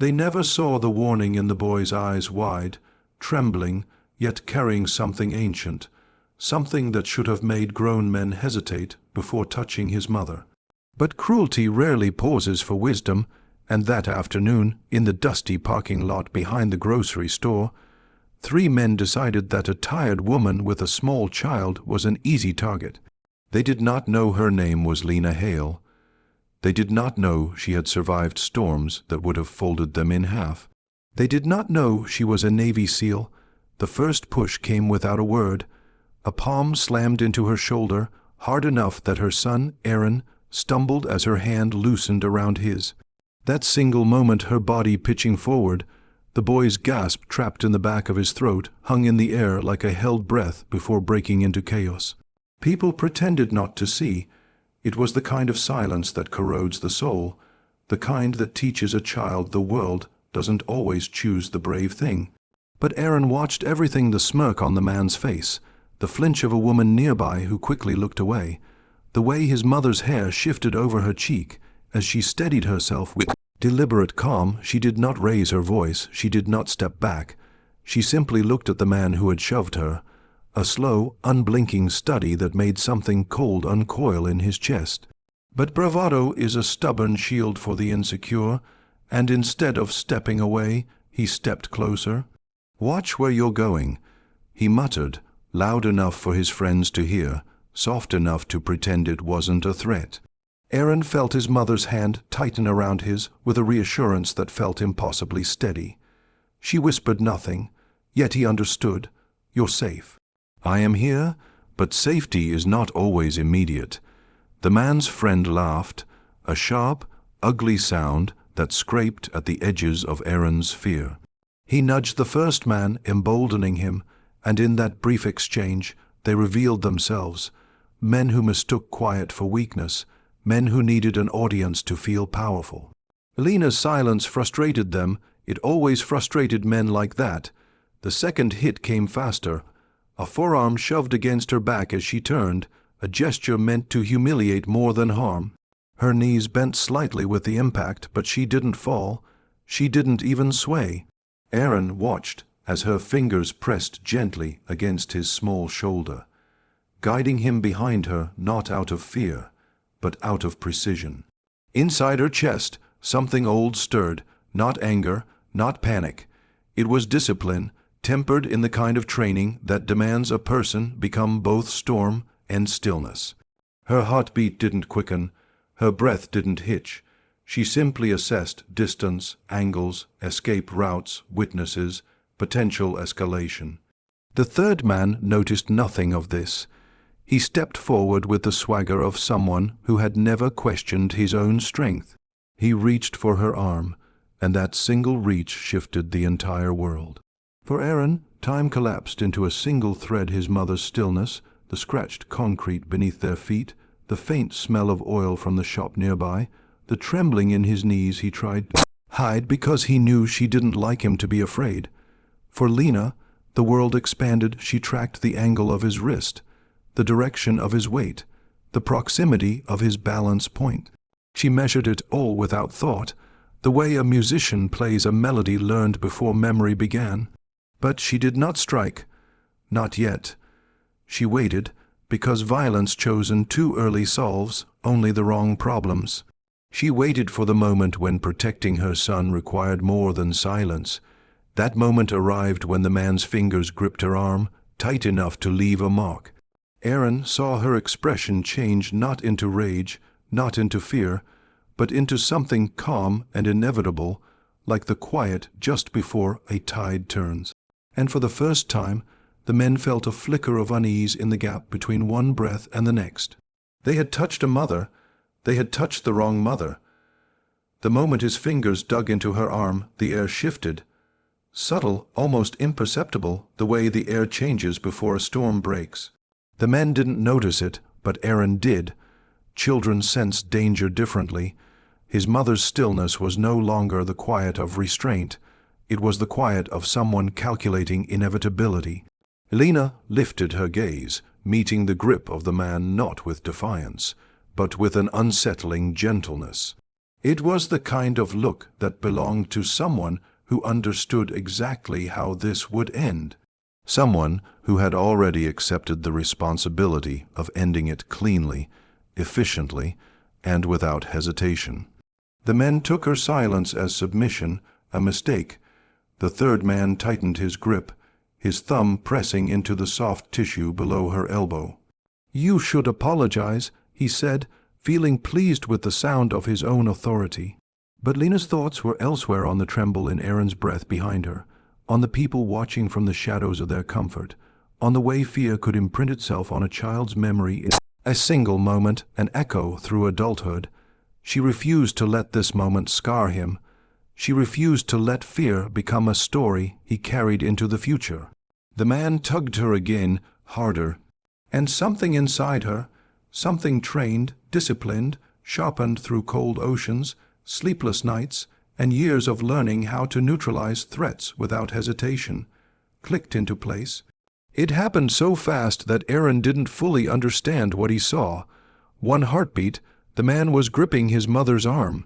They never saw the warning in the boy's eyes wide, trembling, yet carrying something ancient, something that should have made grown men hesitate before touching his mother. But cruelty rarely pauses for wisdom, and that afternoon, in the dusty parking lot behind the grocery store, 3 men decided that a tired woman with a small child was an easy target. They did not know her name was Lena Hale. They did not know she had survived storms that would have folded them in half. They did not know she was a Navy SEAL. The first push came without a word. A palm slammed into her shoulder, hard enough that her son, Aaron, stumbled as her hand loosened around his. That single moment, her body pitching forward, the boy's gasp trapped in the back of his throat hung in the air like a held breath before breaking into chaos. People pretended not to see. It was the kind of silence that corrodes the soul, the kind that teaches a child the world doesn't always choose the brave thing. But Aaron watched everything: the smirk on the man's face, the flinch of a woman nearby who quickly looked away, the way his mother's hair shifted over her cheek as she steadied herself with deliberate calm. She did not raise her voice, she did not step back. She simply looked at the man who had shoved her, a slow, unblinking study that made something cold uncoil in his chest. But bravado is a stubborn shield for the insecure, and instead of stepping away, he stepped closer. "Watch where you're going," he muttered, loud enough for his friends to hear, soft enough to pretend it wasn't a threat. Aaron felt his mother's hand tighten around his with a reassurance that felt impossibly steady. She whispered nothing, yet he understood. "You're safe." "I am here, but safety is not always immediate." The man's friend laughed, a sharp, ugly sound that scraped at the edges of Aaron's fear. He nudged the first man, emboldening him, and in that brief exchange they revealed themselves, men who mistook quiet for weakness, men who needed an audience to feel powerful. Lena's silence frustrated them. It always frustrated men like that. The second hit came faster, a forearm shoved against her back as she turned, a gesture meant to humiliate more than harm. Her knees bent slightly with the impact, but she didn't fall. She didn't even sway. Aaron watched as her fingers pressed gently against his small shoulder, guiding him behind her, not out of fear, but out of precision. Inside her chest, something old stirred, not anger, not panic. It was discipline, tempered in the kind of training that demands a person become both storm and stillness. Her heartbeat didn't quicken, her breath didn't hitch. She simply assessed distance, angles, escape routes, witnesses, potential escalation. The third man noticed nothing of this. He stepped forward with the swagger of someone who had never questioned his own strength. He reached for her arm, and that single reach shifted the entire world. For Aaron, time collapsed into a single thread: his mother's stillness, the scratched concrete beneath their feet, the faint smell of oil from the shop nearby, the trembling in his knees he tried to hide because he knew she didn't like him to be afraid. For Lena, the world expanded. She tracked the angle of his wrist, the direction of his weight, the proximity of his balance point. She measured it all without thought, the way a musician plays a melody learned before memory began. But she did not strike. Not yet. She waited, because violence chosen too early solves only the wrong problems. She waited for the moment when protecting her son required more than silence. That moment arrived when the man's fingers gripped her arm, tight enough to leave a mark. Aaron saw her expression change, not into rage, not into fear, but into something calm and inevitable, like the quiet just before a tide turns. And for the first time, the men felt a flicker of unease in the gap between one breath and the next. They had touched a mother. They had touched the wrong mother. The moment his fingers dug into her arm, the air shifted. Subtle, almost imperceptible, the way the air changes before a storm breaks. The men didn't notice it, but Aaron did. Children sense danger differently. His mother's stillness was no longer the quiet of restraint. It was the quiet of someone calculating inevitability. Lena lifted her gaze, meeting the grip of the man not with defiance, but with an unsettling gentleness. It was the kind of look that belonged to someone who understood exactly how this would end. Someone who had already accepted the responsibility of ending it cleanly, efficiently, and without hesitation. The men took her silence as submission, a mistake. The third man tightened his grip, his thumb pressing into the soft tissue below her elbow. "You should apologize," he said, feeling pleased with the sound of his own authority. But Lena's thoughts were elsewhere, on the tremble in Aaron's breath behind her, on the people watching from the shadows of their comfort, on the way fear could imprint itself on a child's memory in a single moment, an echo through adulthood. She refused to let this moment scar him. She refused to let fear become a story he carried into the future. The man tugged her again, harder, and something inside her, something trained, disciplined, sharpened through cold oceans, sleepless nights, and years of learning how to neutralize threats without hesitation, clicked into place. It happened so fast that Aaron didn't fully understand what he saw. One heartbeat, the man was gripping his mother's arm.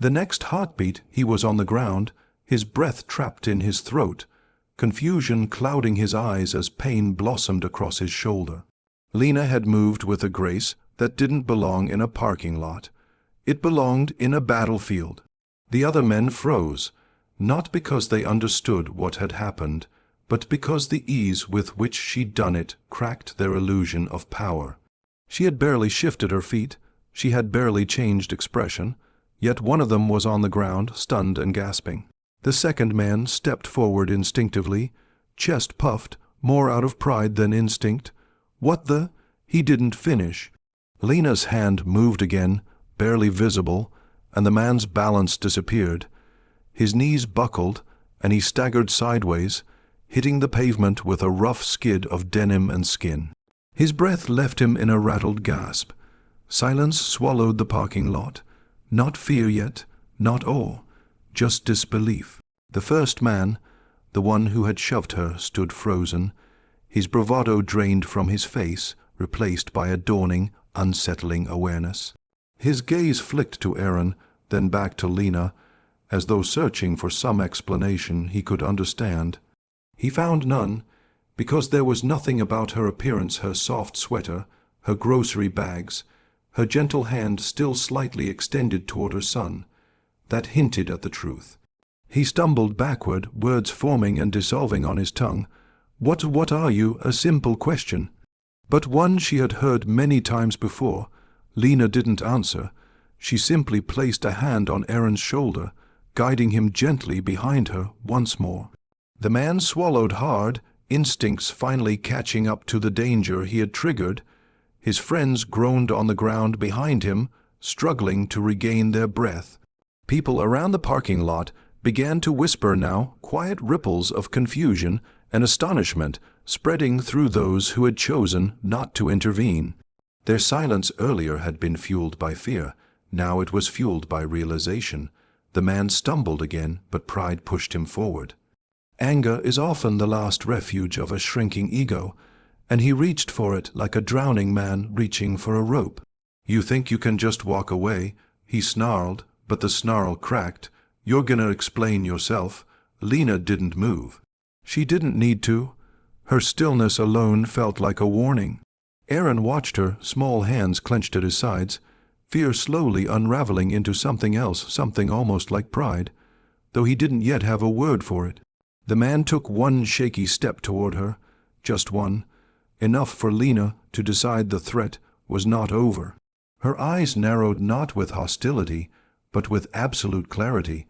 The next heartbeat, he was on the ground, his breath trapped in his throat, confusion clouding his eyes as pain blossomed across his shoulder. Lena had moved with a grace that didn't belong in a parking lot. It belonged in a battlefield. The other men froze, not because they understood what had happened, but because the ease with which she'd done it cracked their illusion of power. She had barely shifted her feet, she had barely changed expression, yet one of them was on the ground, stunned and gasping. The second man stepped forward instinctively, chest puffed, more out of pride than instinct. "What the—" He didn't finish. Lena's hand moved again, barely visible, and the man's balance disappeared. His knees buckled, and he staggered sideways, hitting the pavement with a rough skid of denim and skin. His breath left him in a rattled gasp. Silence swallowed the parking lot. Not fear yet, not awe, just disbelief. The first man, the one who had shoved her, stood frozen, his bravado drained from his face, replaced by a dawning, unsettling awareness. His gaze flicked to Aaron, then back to Lena, as though searching for some explanation he could understand. He found none, because there was nothing about her appearance, her soft sweater, her grocery bags, her gentle hand still slightly extended toward her son, that hinted at the truth. He stumbled backward, words forming and dissolving on his tongue. What are you?" A simple question, but one she had heard many times before. Lena didn't answer. She simply placed a hand on Aaron's shoulder, guiding him gently behind her once more. The man swallowed hard, instincts finally catching up to the danger he had triggered. His friends groaned on the ground behind him, struggling to regain their breath. People around the parking lot began to whisper now, quiet ripples of confusion and astonishment spreading through those who had chosen not to intervene. Their silence earlier had been fueled by fear. Now it was fueled by realization. The man stumbled again, but pride pushed him forward. Anger is often the last refuge of a shrinking ego, and he reached for it like a drowning man reaching for a rope. "You think you can just walk away?" he snarled, but the snarl cracked. "You're gonna explain yourself." Lena didn't move. She didn't need to. Her stillness alone felt like a warning. Aaron watched her, small hands clenched at his sides, fear slowly unraveling into something else, something almost like pride, though he didn't yet have a word for it. The man took one shaky step toward her, just one, enough for Lena to decide the threat was not over. Her eyes narrowed not with hostility, but with absolute clarity,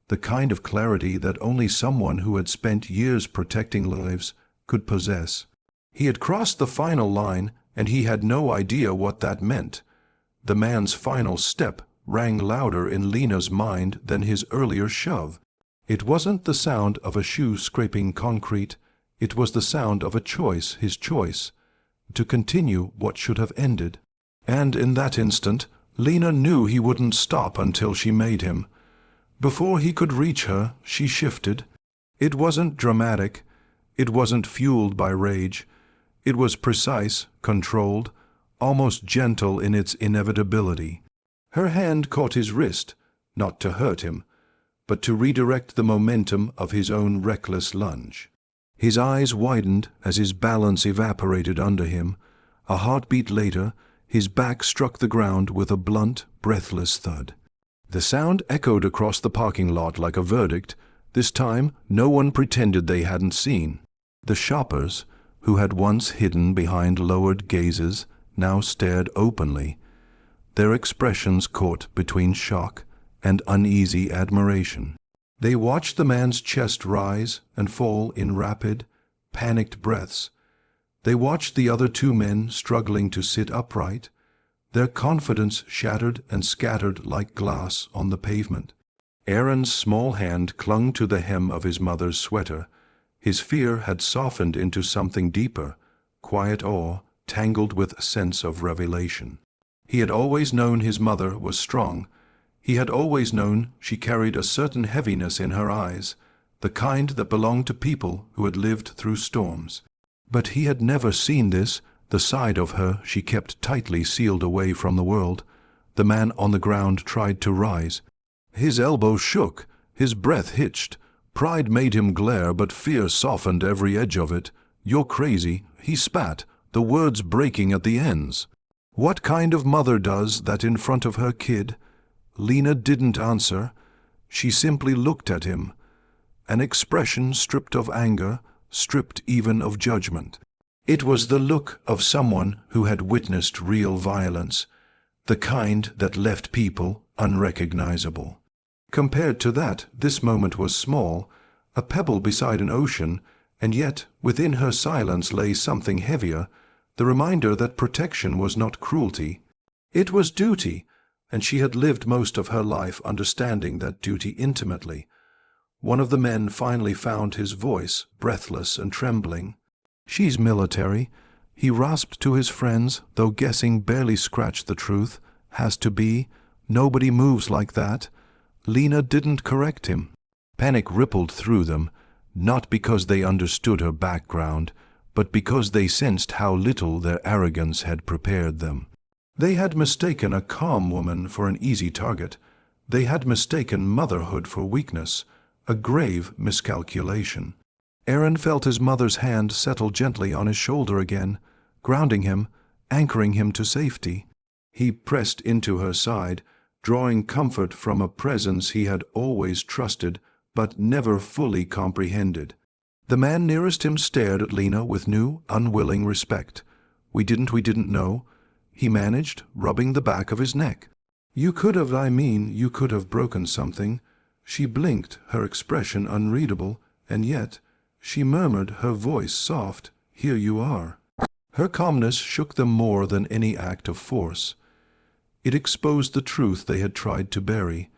the kind of clarity that only someone who had spent years protecting lives could possess. He had crossed the final line, and he had no idea what that meant. The man's final step rang louder in Lena's mind than his earlier shove. It wasn't the sound of a shoe scraping concrete, it was the sound of a choice, his choice, to continue what should have ended. And in that instant, Lena knew he wouldn't stop until she made him. Before he could reach her, she shifted. It wasn't dramatic, it wasn't fueled by rage. It was precise, controlled, almost gentle in its inevitability. Her hand caught his wrist, not to hurt him, but to redirect the momentum of his own reckless lunge. His eyes widened as his balance evaporated under him. A heartbeat later, his back struck the ground with a blunt, breathless thud. The sound echoed across the parking lot like a verdict. This time, no one pretended they hadn't seen. The shoppers, who had once hidden behind lowered gazes, now stared openly, their expressions caught between shock and uneasy admiration. They watched the man's chest rise and fall in rapid, panicked breaths. They watched the other two men struggling to sit upright, their confidence shattered and scattered like glass on the pavement. Aaron's small hand clung to the hem of his mother's sweater. His fear had softened into something deeper, quiet awe tangled with a sense of revelation. He had always known his mother was strong. He had always known she carried a certain heaviness in her eyes, the kind that belonged to people who had lived through storms. But he had never seen this, the side of her she kept tightly sealed away from the world. The man on the ground tried to rise. His elbows shook, his breath hitched. Pride made him glare, but fear softened every edge of it. "You're crazy," he spat, the words breaking at the ends. What kind of mother does that in front of her kid? Lena didn't answer. She simply looked at him, an expression stripped of anger, stripped even of judgment. It was the look of someone who had witnessed real violence, the kind that left people unrecognizable. Compared to that, this moment was small, a pebble beside an ocean, and yet within her silence lay something heavier, the reminder that protection was not cruelty. It was duty, and she had lived most of her life understanding that duty intimately. One of the men finally found his voice, breathless and trembling. "She's military," he rasped to his friends, though guessing barely scratched the truth. "Has to be. Nobody moves like that." Lena didn't correct him. Panic rippled through them, not because they understood her background, but because they sensed how little their arrogance had prepared them. They had mistaken a calm woman for an easy target. They had mistaken motherhood for weakness, a grave miscalculation. Aaron felt his mother's hand settle gently on his shoulder again, grounding him, anchoring him to safety. He pressed into her side, drawing comfort from a presence he had always trusted but never fully comprehended. The man nearest him stared at Lena with new, unwilling respect. We didn't know," he managed, rubbing the back of his neck. You could have broken something." She blinked, her expression unreadable, and yet, she murmured, her voice soft, "Here you are." Her calmness shook them more than any act of force. It exposed the truth they had tried to bury,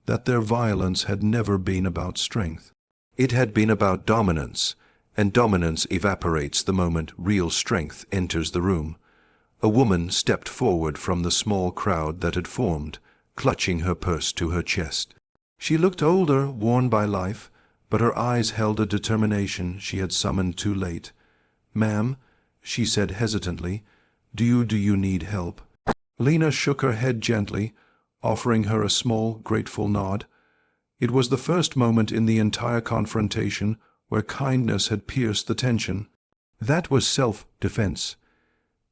that their violence had never been about strength. It had been about dominance, and dominance evaporates the moment real strength enters the room. A woman stepped forward from the small crowd that had formed, clutching her purse to her chest. She looked older, worn by life, but her eyes held a determination she had summoned too late. "Ma'am," she said hesitantly, do you need help?" Lena shook her head gently, offering her a small, grateful nod. It was the first moment in the entire confrontation where kindness had pierced the tension. That was self-defense.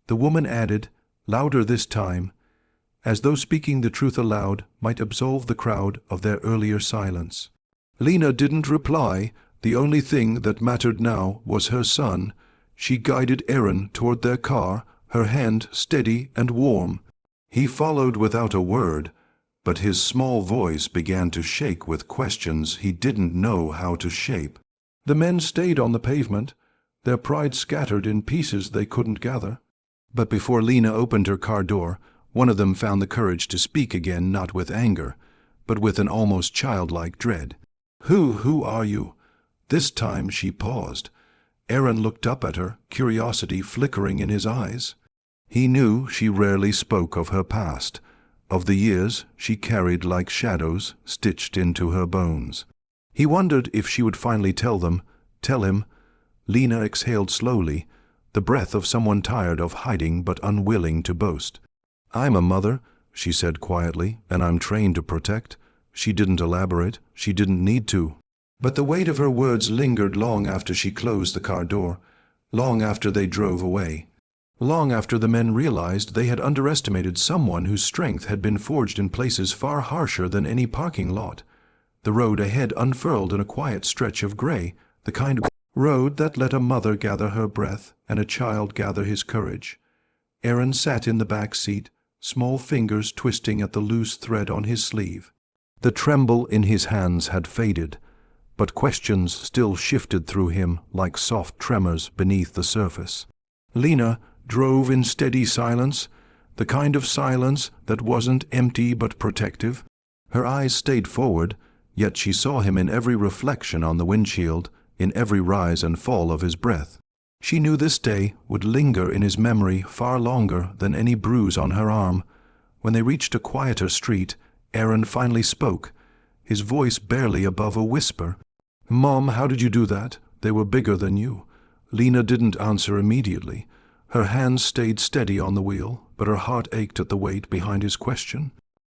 The woman added, louder this time, as though speaking the truth aloud might absolve the crowd of their earlier silence. Lena didn't reply. The only thing that mattered now was her son. She guided Aaron toward their car, her hand steady and warm. He followed without a word, but his small voice began to shake with questions he didn't know how to shape. The men stayed on the pavement, their pride scattered in pieces they couldn't gather. But before Lena opened her car door, one of them found the courage to speak again, not with anger, but with an almost childlike dread. Who are you?" This time she paused. Aaron looked up at her, curiosity flickering in his eyes. He knew she rarely spoke of her past, of the years she carried like shadows stitched into her bones. He wondered if she would finally tell him. Lena exhaled slowly, the breath of someone tired of hiding but unwilling to boast. "I'm a mother," she said quietly, "and I'm trained to protect." She didn't elaborate. She didn't need to. But the weight of her words lingered long after she closed the car door, long after they drove away, long after the men realized they had underestimated someone whose strength had been forged in places far harsher than any parking lot. The road ahead unfurled in a quiet stretch of gray, the kind of road that let a mother gather her breath and a child gather his courage. Aaron sat in the back seat, small fingers twisting at the loose thread on his sleeve. The tremble in his hands had faded, but questions still shifted through him like soft tremors beneath the surface. Lena drove in steady silence, the kind of silence that wasn't empty but protective. Her eyes stayed forward, yet she saw him in every reflection on the windshield, in every rise and fall of his breath. She knew this day would linger in his memory far longer than any bruise on her arm. When they reached a quieter street, Aaron finally spoke, his voice barely above a whisper. "Mom, how did you do that? They were bigger than you." Lena didn't answer immediately. Her hands stayed steady on the wheel, but her heart ached at the weight behind his question.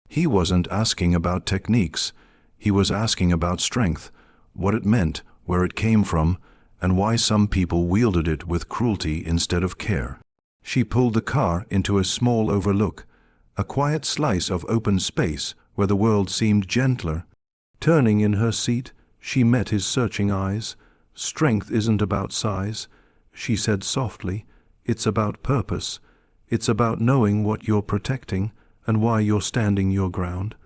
He wasn't asking about techniques. He was asking about strength, what it meant, where it came from, and why some people wielded it with cruelty instead of care. She pulled the car into a small overlook, a quiet slice of open space where the world seemed gentler. Turning in her seat, she met his searching eyes. "Strength isn't about size," she said softly. "It's about purpose. It's about knowing what you're protecting and why you're standing your ground."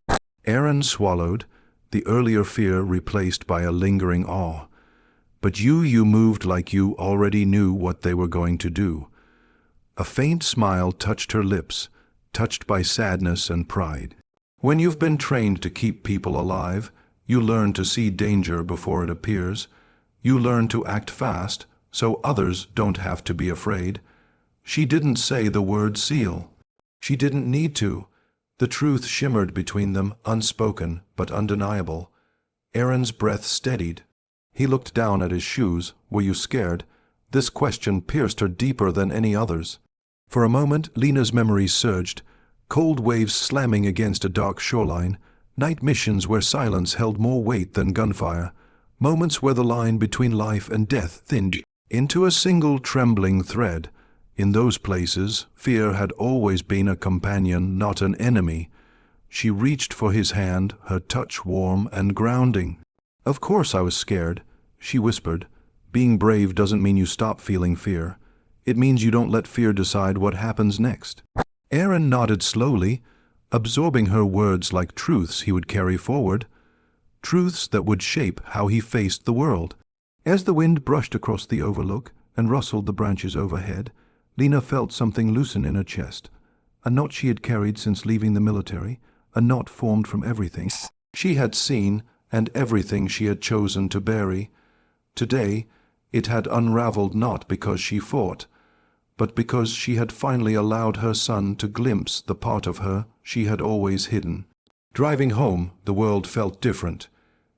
Aaron swallowed, the earlier fear replaced by a lingering awe. "But you moved like you already knew what they were going to do." A faint smile touched her lips, touched by sadness and pride. When you've been trained to keep people alive, you learn to see danger before it appears. You learn to act fast, so others don't have to be afraid. She didn't say the word seal. She didn't need to. The truth shimmered between them, unspoken but undeniable. Aaron's breath steadied. He looked down at his shoes. "Were you scared?" This question pierced her deeper than any others. For a moment, Lena's memories surged, cold waves slamming against a dark shoreline, night missions where silence held more weight than gunfire, moments where the line between life and death thinned into a single trembling thread. In those places, fear had always been a companion, not an enemy. She reached for his hand, her touch warm and grounding. "Of course I was scared," she whispered. "Being brave doesn't mean you stop feeling fear. It means you don't let fear decide what happens next." Aaron nodded slowly, absorbing her words like truths he would carry forward, truths that would shape how he faced the world. As the wind brushed across the overlook and rustled the branches overhead, Lena felt something loosen in her chest, a knot she had carried since leaving the military, a knot formed from everything she had seen and everything she had chosen to bury. Today, it had unraveled not because she fought, but because she had finally allowed her son to glimpse the part of her she had always hidden. Driving home, the world felt different.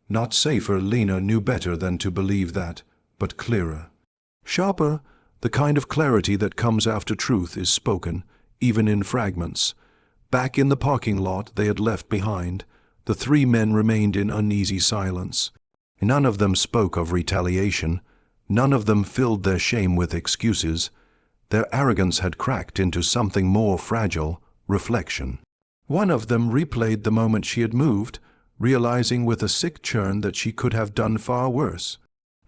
Not safer, Lena knew better than to believe that, but clearer. Sharper, the kind of clarity that comes after truth is spoken, even in fragments. Back in the parking lot they had left behind, the three men remained in uneasy silence. None of them spoke of retaliation. None of them filled their shame with excuses. Their arrogance had cracked into something more fragile, reflection. One of them replayed the moment she had moved, realizing with a sick churn that she could have done far worse.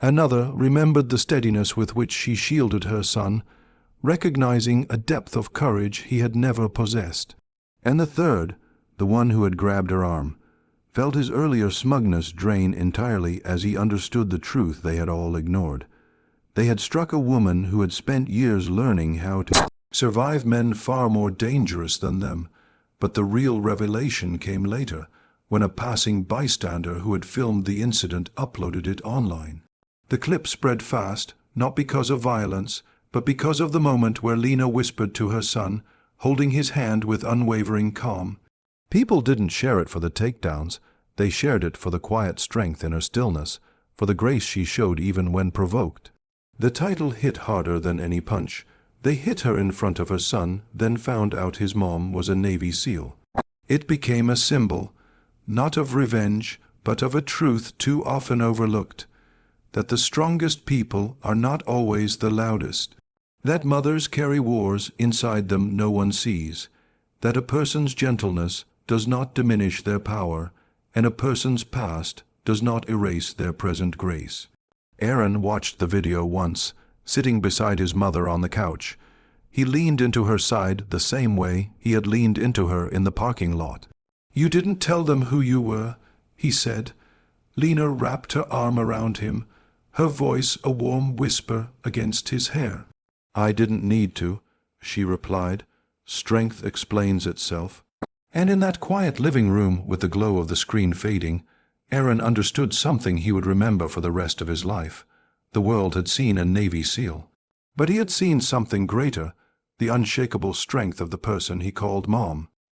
Another remembered the steadiness with which she shielded her son, recognizing a depth of courage he had never possessed. And the third, the one who had grabbed her arm, felt his earlier smugness drain entirely as he understood the truth they had all ignored. They had struck a woman who had spent years learning how to survive men far more dangerous than them, but the real revelation came later, when a passing bystander who had filmed the incident uploaded it online. The clip spread fast, not because of violence, but because of the moment where Lena whispered to her son, holding his hand with unwavering calm. People didn't share it for the takedowns. They shared it for the quiet strength in her stillness, for the grace she showed even when provoked. The title hit harder than any punch. They hit her in front of her son, then found out his mom was a Navy SEAL. It became a symbol, not of revenge, but of a truth too often overlooked, that the strongest people are not always the loudest, that mothers carry wars inside them no one sees, that a person's gentleness does not diminish their power, and a person's past does not erase their present grace. Aaron watched the video once, sitting beside his mother on the couch. He leaned into her side the same way he had leaned into her in the parking lot. "You didn't tell them who you were," he said. Lena wrapped her arm around him, her voice a warm whisper against his hair. "I didn't need to," she replied. "Strength explains itself." And in that quiet living room with the glow of the screen fading, Aaron understood something he would remember for the rest of his life. The world had seen a Navy SEAL, but he had seen something greater, the unshakable strength of the person he called Mom.